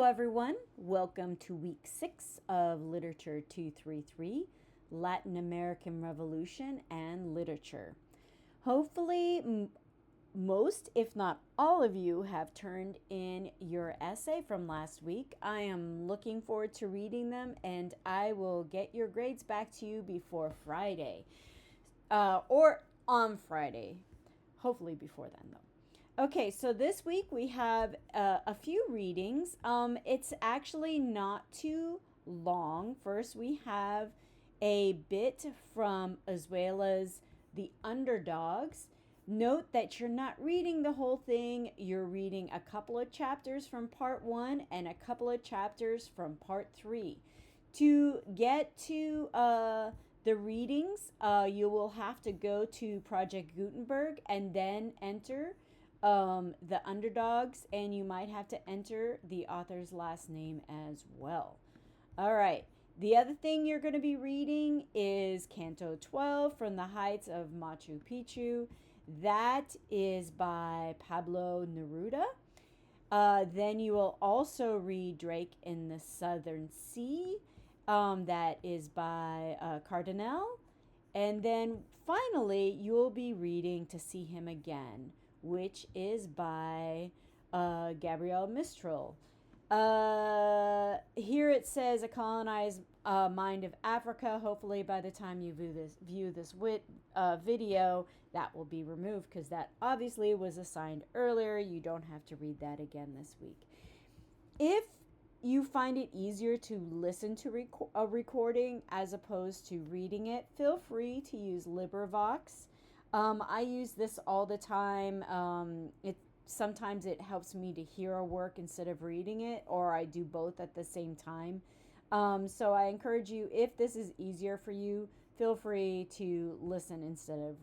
everyone. Welcome to week 6 of Literature 233, Latin American Revolution and Literature. Hopefully, most, if not all of you, have turned in your essay from last week. I am looking forward to reading them, and I will get your grades back to you before Friday, or on Friday. Hopefully before then, though. Okay, so this week we have a few readings. It's actually not too long. First, we have a bit from Azuela's The Underdogs. Note that you're not reading the whole thing. You're reading a couple of chapters from part 1 and a couple of chapters from part 3. To get to the readings, you will have to go to Project Gutenberg and then enter the Underdogs, and you might have to enter the author's last name as well. All right. The other thing you're going to be reading is Canto 12 from the Heights of Machu Picchu. That is by Pablo Neruda. Then you will also read Drake in the Southern Sea. That is by Cardinal. And then finally, you'll be reading To See Him Again, which is by Gabrielle Mistral. Here it says A Colonized Mind of Africa. Hopefully by the time you view this video, that will be removed because that obviously was assigned earlier. You don't have to read that again this week. If you find it easier to listen to a recording as opposed to reading it, feel free to use LibriVox. I use this all the time. Sometimes it helps me to hear a work instead of reading it, or I do both at the same time. So I encourage you, if this is easier for you, feel free to listen instead of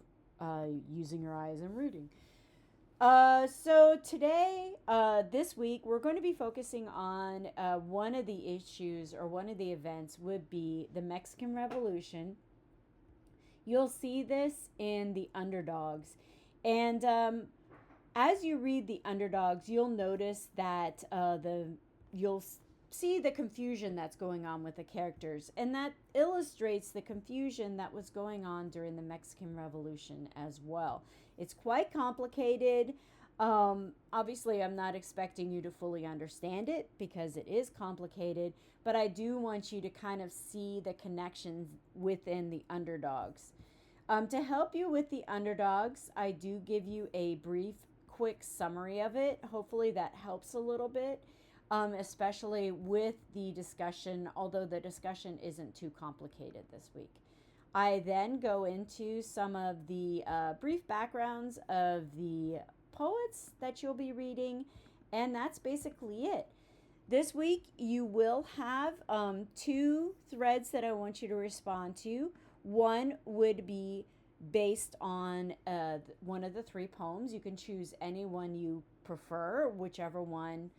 using your eyes and reading. So today, this week, we're going to be focusing on one of the issues or one of the events would be the Mexican Revolution. You'll see this in The Underdogs. And as you read The Underdogs, you'll notice that you'll see the confusion that's going on with the characters. And that illustrates the confusion that was going on during the Mexican Revolution as well. It's quite complicated. Obviously, I'm not expecting you to fully understand it because it is complicated, but I do want you to kind of see the connections within The Underdogs. To help you with The Underdogs, I do give you a brief, quick summary of it. Hopefully that helps a little bit, especially with the discussion, although the discussion isn't too complicated this week. I then go into some of the brief backgrounds of the poets that you'll be reading, and that's basically it. This week you will have 2 threads that I want you to respond to. One would be based on one of the 3 poems. You can choose any one you prefer, whichever one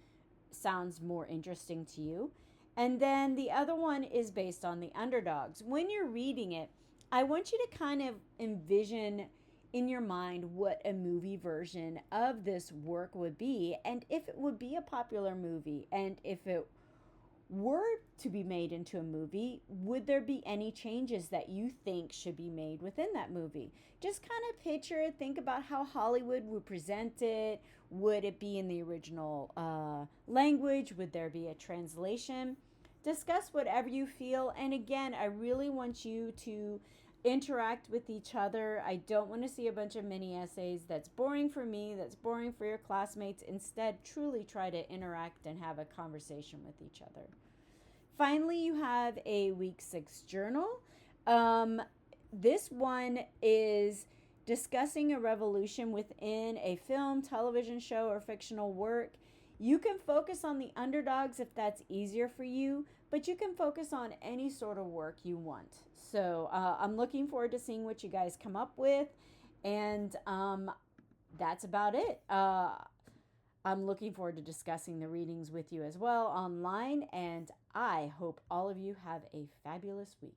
sounds more interesting to you. And then the other one is based on The Underdogs. When you're reading it, I want you to kind of envision in your mind what a movie version of this work would be, and if it would be a popular movie, and if it were to be made into a movie, would there be any changes that you think should be made within that movie? Just kind of picture it, think about how Hollywood would present it. Would it be in the original language? Would there be a translation? Discuss whatever you feel. And again, I really want you to interact with each other. I don't want to see a bunch of mini essays. That's boring for me. That's boring for your classmates. Instead, truly try to interact and have a conversation with each other. Finally, you have a week 6 journal. This one is discussing a revolution within a film, television show, or fictional work. You can focus on The Underdogs if that's easier for you, but you can focus on any sort of work you want. So I'm looking forward to seeing what you guys come up with, and that's about it. I'm looking forward to discussing the readings with you as well online, and I hope all of you have a fabulous week.